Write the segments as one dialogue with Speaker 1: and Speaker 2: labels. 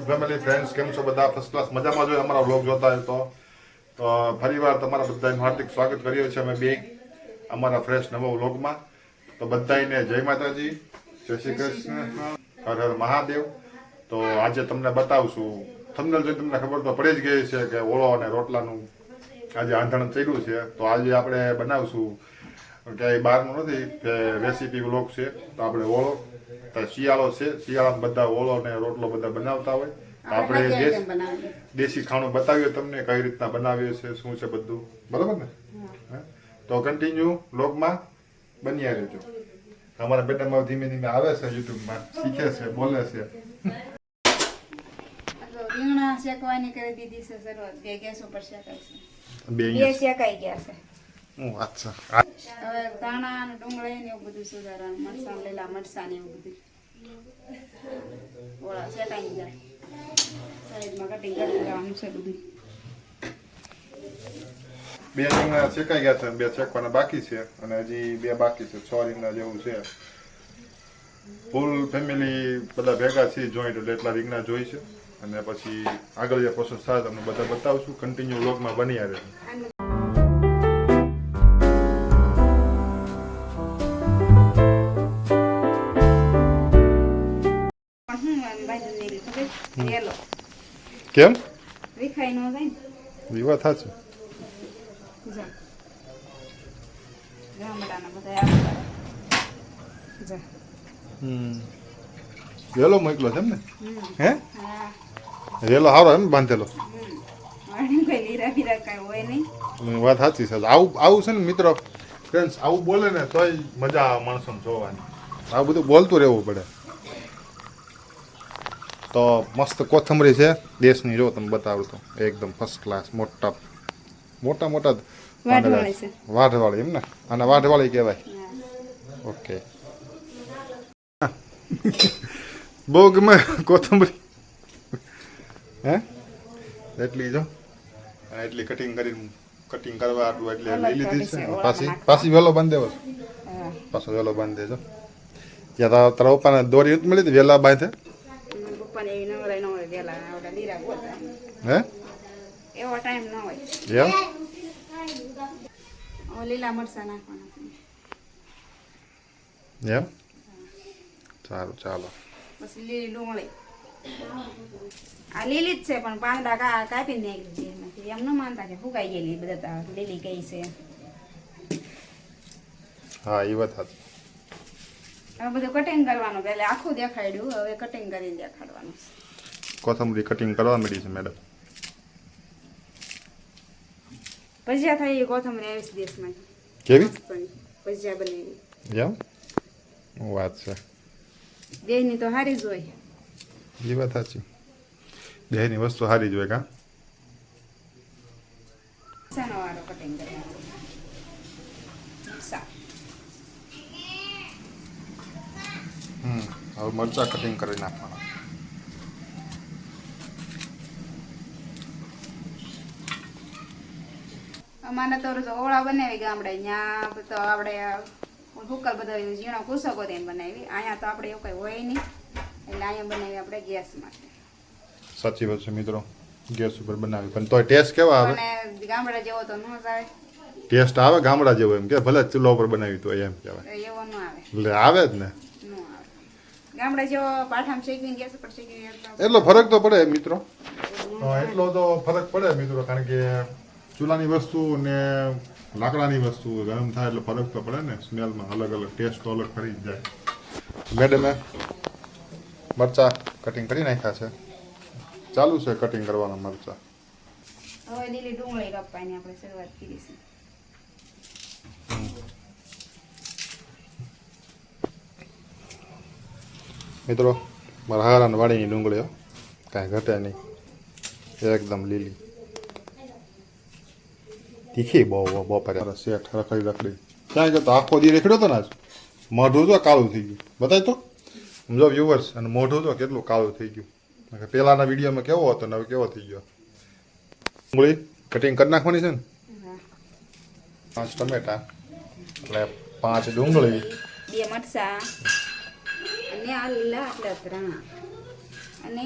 Speaker 1: Family friends કેમ છો બધા? ફર્સ્ટ ક્લાસ મજામાં જોઈએ અમારા વ્લોગ જોતા હોય તો ફરીવાર તમારા બધાનું હાર્દિક સ્વાગત કરીએ છીએ અમે બે અમારા ફ્રેશ નવા વ્લોગમાં. તો બધાને જય માતાજી, જય શ્રી કૃષ્ણ, હર હર મહાદેવ. તો આજે તમને બતાવશું, થંબનેલ જોઈ તમને ખબર તો પડી જ ગઈ છે કે ઓળો અને રોટલાનું આજે આંધણ ચડ્યું છે. તો આજે આપણે બનાવશું ક્યાંય બહારનું નથી કે રેસીપી વ્લોગ છે. તો આપણે ઓળો શિયાળો છે, શિયાળામાં બધા ઓળો ને રોટલો બધા બનાવતા હોય. આપણે દેશી ખાણું બતાવીએ તમને કઈ રીતના બનાવીએ છે, શું છે બધું, બરોબર ને? તો કન્ટિન્યુ વ્લોગમાં બન્યા રહેજો. અમારા બેટામાં ધીમે ધીમે આવે છે, યુટ્યુબમાં શીખે છે, બોલે છે.
Speaker 2: રીંગણા શેકવાની કરી દીધી છે શરૂઆત. બે ગેસ ઉપર શેકાય છે,
Speaker 1: બે
Speaker 2: શેકાઈ ગયા છે.
Speaker 1: અચ્છા,
Speaker 2: હવે ધાણા અને ડુંગળી ને એવું બધું સુધારવાનું, મરચાં લીલા મરચાં ને એવું બધું ઓળા શેકાઈ જાય. સાઈડમાં કટિંગ કરી દેવાનું છે બધું.
Speaker 1: બે રીંગણા શેકાઈ ગયા છે, બે શેકવાના બાકી છે અને હજી બે બાકી છે. 6 રીંગણા જેવું છે. ફૂલ ફેમિલી બધા ભેગા છે જોઈન્ટ, એટલા રીંગણા જોઈ છે. અને પછી આગળ જે પ્રોસેસ થાય તમને બધા બતાવશું. કન્ટિન્યુ વ્લોગમાં બની આવે. કેમ
Speaker 2: વિખાઈ ન જાય
Speaker 1: વિવાહ થશે?
Speaker 2: ગામડાના બધા
Speaker 1: વેલો મોકલો છે એમ ને? હે
Speaker 2: હા,
Speaker 1: વેલો સારો એમ બાંધેલો?
Speaker 2: કઈ લીરા બીરા કઈ હોય નહીં.
Speaker 1: વાત સાચી છે. આવું છે ને મિત્રો ફ્રેન્ડ્સ, આવું બોલે ને તોય મજા આવે માણસોને જોવાની. આવું બધું બોલતું રહેવું પડે. તો મસ્ત કોથમરી છે દેશની, જો તમે બતાવું તો એકદમ ફર્સ્ટ ક્લાસ. મોટા વાઢવાળી એમ ને? અને વાઢવાળી કહેવાય. ઓકે, બહુ ગમે કોથમરી. હે એટલી જો એટલી કટિંગ કરવા આટલું એટલે લઈ લીધી છે. પાછી વેલો બાંધી દેવો, પાછો વેલો બાંધી દેજો. ત્યાં તારા પપ્પાને દોરી નથી મળી હતી વેલા બાંધે? હે
Speaker 2: એવો ટાઈમ ન હોય.
Speaker 1: એમ
Speaker 2: લીલા મરચા નાખવાના.
Speaker 1: એમ સારું, ચાલો.
Speaker 2: પછી લીલી ડુંગળી, આ લીલી જ છે પણ પાંદડા કાપી નાખી. એમ ન માનતા કે ફૂકાઈ ગયેલી, બધા લીલી કઈ છે.
Speaker 1: હા, એ વાત હતી.
Speaker 2: હવે બધું કટિંગ કરવાનું. પહેલા આખું દેખાડ્યું, હવે કટિંગ કરીને દેખાડવાનું.
Speaker 1: કોથમરી કટિંગ કરવા મળી છે મેડમ.
Speaker 2: ભજીયા થાય એ કોથમરી આવી છે દેશમાં.
Speaker 1: કેવી
Speaker 2: ભજીયા બનાવી?
Speaker 1: એમ વાત છે.
Speaker 2: દેહની તો સારી જ હોય.
Speaker 1: એ વાત સાચી, દેહની વસ્તુ સારી જ હોય. કા
Speaker 2: વાળો કટિંગ કરવાનો.
Speaker 1: હવે મરચા કટિંગ કરી નાખવાના.
Speaker 2: અમારે તો ઓળા બનાવી ગામડે, ત્યાં તો આપણે હુકલ બધા ઝીણો કુસકો દઈને બનાવી. અહીંયા તો આપણે એવું કઈ હોય નહીં, એટલે અહીંયા બનાવી આપણે ગેસ માટે.
Speaker 1: સાચી વાત છે મિત્રો, ગેસ ઉપર બનાવી પણ તોય ટેસ્ટ કેવા આવે?
Speaker 2: અને ગામડા જેવો તો ન આવે.
Speaker 1: ટેસ્ટ આવે ગામડા જેવો એમ કે ભલે ચૂલા ઉપર બનાવી તો એમ કહેવાય.
Speaker 2: એવો ન આવે.
Speaker 1: એટલે આવે જ ને.
Speaker 2: ગામડા જેવો પાઠામાં શેકીને ગેસ ઉપર શેકીને
Speaker 1: એટલો ફરક તો પડે મિત્રો, એટલો તો ફરક પડે મિત્રો. કારણ કે ચૂલાની વસ્તુ ને લાકડાની વસ્તુ ગરમ થાય એટલે ફરક તો પડે ને. સ્મેલમાં અલગ અલગ ટેસ્ટ તો અલગ કરી જ જાય. મેડમે મરચા કટિંગ કરી નાખ્યા છે. ચાલુ છે કટિંગ કરવાના મરચા.
Speaker 2: હવે લીલી ડુંગળી કાપવાની આપણે શરૂઆત કરી છે.
Speaker 1: મિત્રો મારા હારાની વાડીની ડુંગળીઓ કાંઈ ઘટે નહીં, એકદમ લીલી તીખી બહુ. બપોરે શેઠ રખડી ક્યાં ગયો તો? આખો દી રેખડ્યો હતો ને આજ. મોઢું તો કાળું થઈ ગયું. બતાય તો સમજો વ્યુઅર્સ, અને મોઢું તો કેટલું કાળું થઈ ગયું. પહેલાના વિડીયોમાં કેવો હતો ને હવે કેવો થઈ ગયો. ડુંગળી કટિંગ કરી નાખવાની છે ને. 5 ટમેટા એટલે 5 ડુંગળી,
Speaker 2: 2 મરચાં અને આ લીલા એટલે ધાણા અને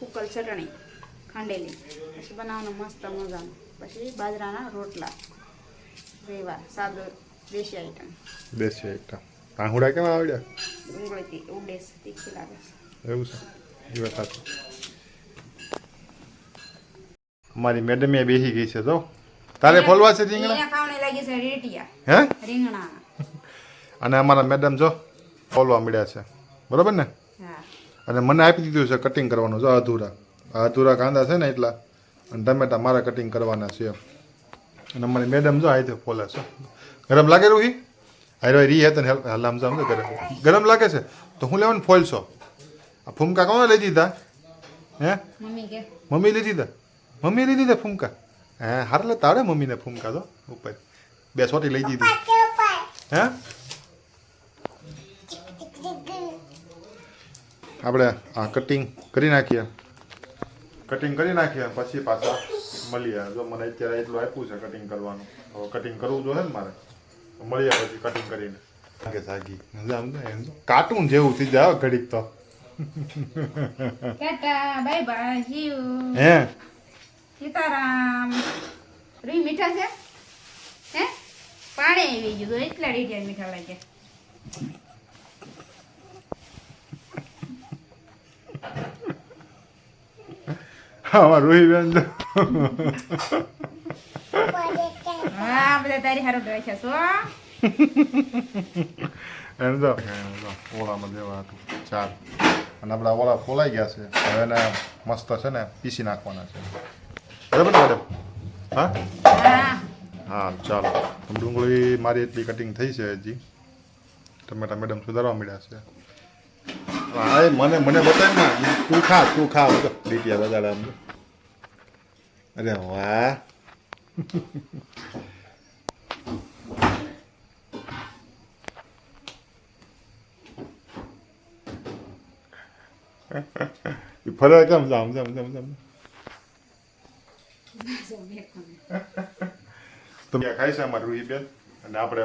Speaker 2: ઉકલ ચટણી ખાંડેલી, પછી બનાવવાનું મસ્ત મજાનું, પછી બાજરાના રોટલા, રેવા સાદો દેશી આઈટમ.
Speaker 1: દેશી આઈટમ. આહુડા કેમ આવડ્યા?
Speaker 2: ડુંગળી ઉડે છે, તીખી લાગે છે.
Speaker 1: એવું છે, એ વાત સાચી. અમારી મેડમે બેસી ગઈ છે તો તારે ફોલવા છે રીંગણા?
Speaker 2: અહીંયા ખાવાની લાગી છે રેટિયા,
Speaker 1: હે?
Speaker 2: રીંગણા.
Speaker 1: અને અમારા મેડમ જો ફોલવા મળ્યા છે, બરોબર ને?
Speaker 2: હા.
Speaker 1: અને મને આપી દીધું છે કટિંગ કરવાનું, જો અધૂરા કાંદા છે ને એટલા, અને ટમેટા મારા કટિંગ કરવાના છે. અને અમારી મેડમ જો આઈ ફોલે છે. ગરમ લાગે રૂહી? અરે રી હે તને હલામ જામ ગરમ લાગે છે તો હું લેવાનું ફોલશો? આ ફૂમકા કોને લઈ દીધા? હે?
Speaker 2: મમ્મી કે
Speaker 1: મમ્મી લઈ દીધા? મમ્મી લઈ દીધા ફૂમકા? હે હાર લે તારે મમ્મીને ફૂમકા તો ઉપર 2 સોટી લઈ દીધી. હે આપણે આ કટિંગ કરી નાખીએ પછી પાછા મળીએ. જો મને અત્યારે એટલું આપ્યું છે કટિંગ કરવાનું, હવે કટિંગ કરવું જોઈએ ને મારે, મળીએ પછી કટિંગ કરીને. જાગી કાર્ટૂન જેવું થઈ જાય ઘડીક તો.
Speaker 2: Tata bye bye see you.
Speaker 1: હે
Speaker 2: સીતારામ. રૂઈ મીઠા છે? હે પાણી આવી ગયું તો એટલા રીડિયા મીઠા લાગે.
Speaker 1: હા રૂહી બેન
Speaker 2: હા બધા તારી હારું રાખ્યા છો.
Speaker 1: એને તો ઓળામાં દેવા હતું 4, અને આપણા ઓળા ફોલાઈ ગયા છે, હવે એને મસ્ત છે ને પીસી નાખવાના છે, બરાબર ને મેડમ? હા
Speaker 2: હા
Speaker 1: હા ચાલો. ડુંગળી મારી એટલી કટિંગ થઈ છે, હજી ટમેટા મેડમ સુધારવા મળ્યા છે. હા મને બતાવ ને, તું ખા લીટિયા બગાડે આમ. અરે વાહ ફરે કેમ જામ તો ખાય છે અમારી રૂહી બેન. અને આપણે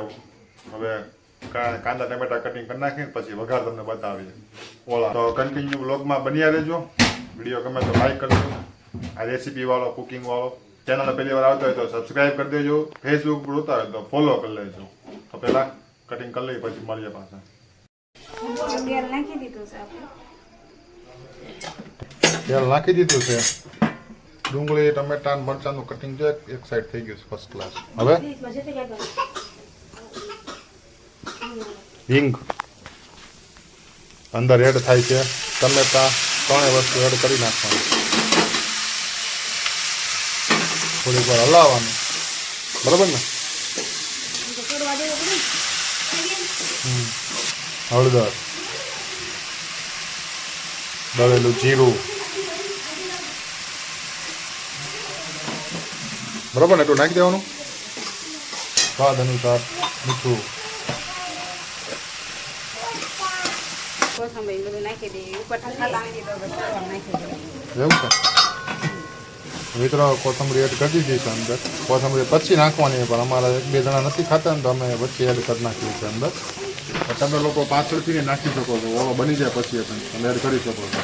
Speaker 1: હવે કાંદા ટમેટા કટિંગ કરી નાખીને પછી વઘાર તમને બતાવીએ ઓળા. તો કન્ટિન્યુ બ્લોગમાં બન્યા રહેજો. વિડીયો ગમે તો લાઈક કરજો. આ રેસીપી વાળો, કુકિંગ વાળો ચેનલ પહેલી વાર આવતો હોય તો સબસ્ક્રાઈબ કરી દેજો. ફેસબુક પર હોતા હોય તો ફોલો કરી લેજો. તો પહેલાં કટિંગ કરી લઈએ પછી મળીએ પાછા.
Speaker 2: તેલ નાખી દીધું છે આપણે.
Speaker 1: તેલ નાખી દીધું છે. ડુંગળી ટમેટા મરચાંનું કટિંગ છે એક સાઈડ થઈ ગયું છે ફર્સ્ટ ક્લાસ. હવે હિંગ અંદર એડ થાય છે, ટમેટા 3 વસ્તુ એડ કરી નાખવાનું, થોડીક વાર હલાવવાનું, બરાબર ને? હળદર, દળેલું જીરું, બરાબર ને? એટલું નાખી દેવાનું. સ્વાદ અનુસાર મીઠું.
Speaker 2: કોથમરી બધું નાખી દઈએ. ઉપર ઠંડા નાખી દો, બસ નાખી દઈએ.
Speaker 1: એવું છે મિત્રો, કોથમરી એડ કરી દીધી છે અંદર. કોથમરી પછી નાખવાની, પણ અમારા 1-2 જણા નથી ખાતા ને તો અમે પછી એડ કરી નાખીએ છીએ અંદર. તમે લોકો પાછળથી નાખી શકો છો, ઓળો બની જાય પછી તમે એડ કરી શકો છો.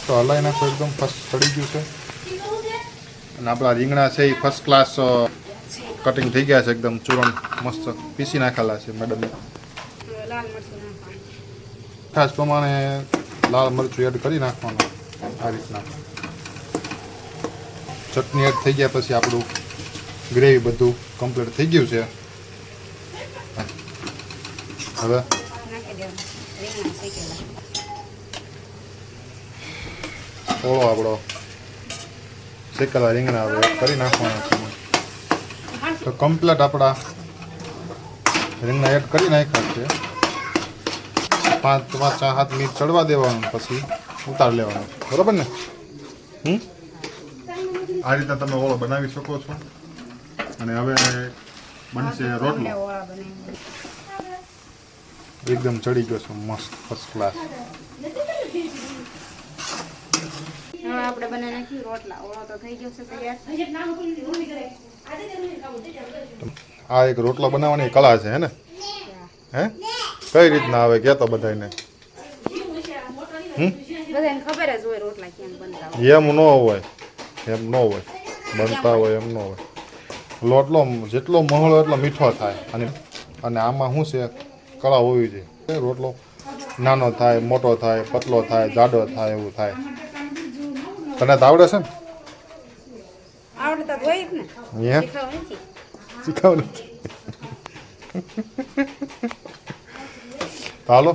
Speaker 1: તો હલાવી નાખો, એકદમ ફર્સ્ટ ચડી ગયું છે. અને આપણા રીંગણા છે એ ફર્સ્ટ ક્લાસ કટિંગ થઈ ગયા છે, એકદમ ચૂરણ મસ્ત પીસી નાખેલા છે મેડમને.
Speaker 2: લાલ મરચું નાખવાનું.
Speaker 1: ખાસ પ્રમાણે લાલ મરચું એડ કરી નાખવાનું. આ રીતના ચટણી એડ થઈ ગયા પછી આપણું ગ્રેવી બધું કમ્પ્લીટ થઈ ગયું છે. હવે
Speaker 2: નાખી દેવાનું રીંગણા શેકેલા.
Speaker 1: ઓળો આપણો શેકેલા રીંગણા હવે એડ કરી નાખવાના છે. તો કમ્પ્લીટ આપણા રીંગણા એડ કરી નાખ્યા છે. 5-7 મિનિટ ચડવા દેવાનું, પછી ઉતાર લેવાનું, બરાબર ને? આ રીતે તમે ઓળો બનાવી શકો છો. અને હવે બનશે રોટલો.
Speaker 2: ઓળા બનાવી
Speaker 1: એકદમ ચડી ગયો છે મસ્ત ફર્સ્ટ ક્લાસ.
Speaker 2: હવે આપણે બનાવી નાખ્યું રોટલા. ઓળો તો થઈ ગયો છે તૈયાર.
Speaker 1: આ એક રોટલો બનાવવાની કલા છે, હે ને? હે કઈ રીતના આવે કહેતો બધાને?
Speaker 2: બધાને ખબર જ હોય રોટલા કેમ બનતા હોય.
Speaker 1: એમ ન હોય, એમ ન હોય, બનતા હોય એમ ન હોય. લોટલો જેટલો મહોળો એટલો મીઠો થાય. અને આમાં શું છે, કળા હોવી જોઈએ. રોટલો નાનો થાય, મોટો થાય, પતલો થાય, જાડો થાય, એવું થાય. તને તો આવડે છે ને?
Speaker 2: આવડતા તો હોય જ ને,
Speaker 1: એમ
Speaker 2: શીખવા નથી.
Speaker 1: શીખવડે તો હાલો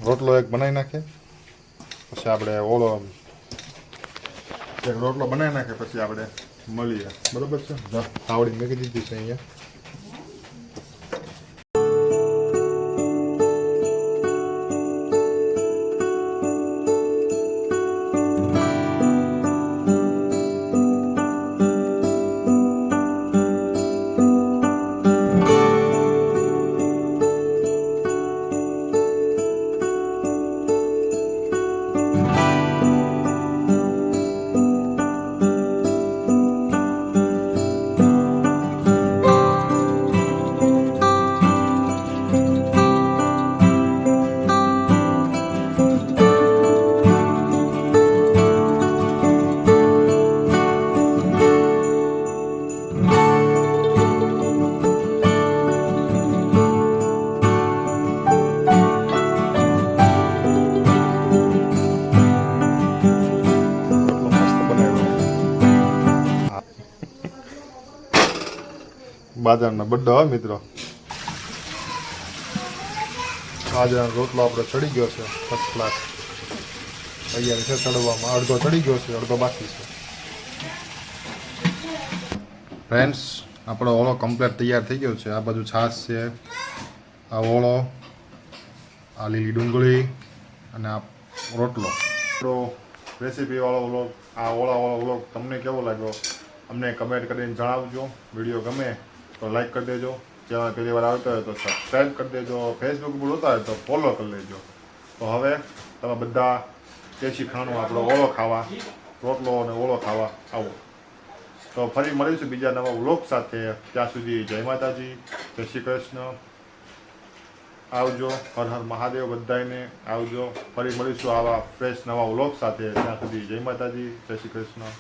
Speaker 1: રોટલો એક બનાવી નાખીએ, પછી આપણે ઓળો એક રોટલો બનાવી નાખીએ, પછી આપણે મળીએ. બરોબર છે? તાવડી મેકી દીધી છે અહીંયા. બાજરાનો બડ્ડો હોય મિત્રો. બાજરાનો રોટલો આપણો ચડી ગયો છે ફર્સ્ટ ક્લાસ. તૈયાર છે ચડવામાં. અડધો ચડી ગયો છે, અડધો બાકી છે. ફ્રેન્ડ્સ, આપણો ઓળો કમ્પ્લીટ તૈયાર થઈ ગયો છે. આ બાજુ છાશ છે, આ ઓળો, આ લીલી ડુંગળી અને આ રોટલો. રેસીપીવાળો વ્લોગ, આ ઓળાવાળો વ્લોગ તમને કેવો લાગ્યો અમને કમેન્ટ કરીને જણાવજો. વિડીયો ગમે તો લાઈક કરી દેજો. ચેનલ પહેલી વાર આવતા હોય તો સબસ્ક્રાઈબ કરી દેજો. ફેસબુક પર જોતા હોય તો ફોલો કરી લેજો. તો હવે તમે બધા દેશી ખાણું આપણો ઓળો ખાવા, રોટલો અને ઓળો ખાવા આવો. તો ફરી મળીશું બીજા નવા વ્લોગ સાથે. ત્યાં સુધી જય માતાજી, જય શ્રી કૃષ્ણ. આવજો. હર હર મહાદેવ બધાને આવજો. ફરી મળીશું આવા ફ્રેશ નવા વ્લોગ સાથે. ત્યાં સુધી જય માતાજી, જય શ્રી કૃષ્ણ.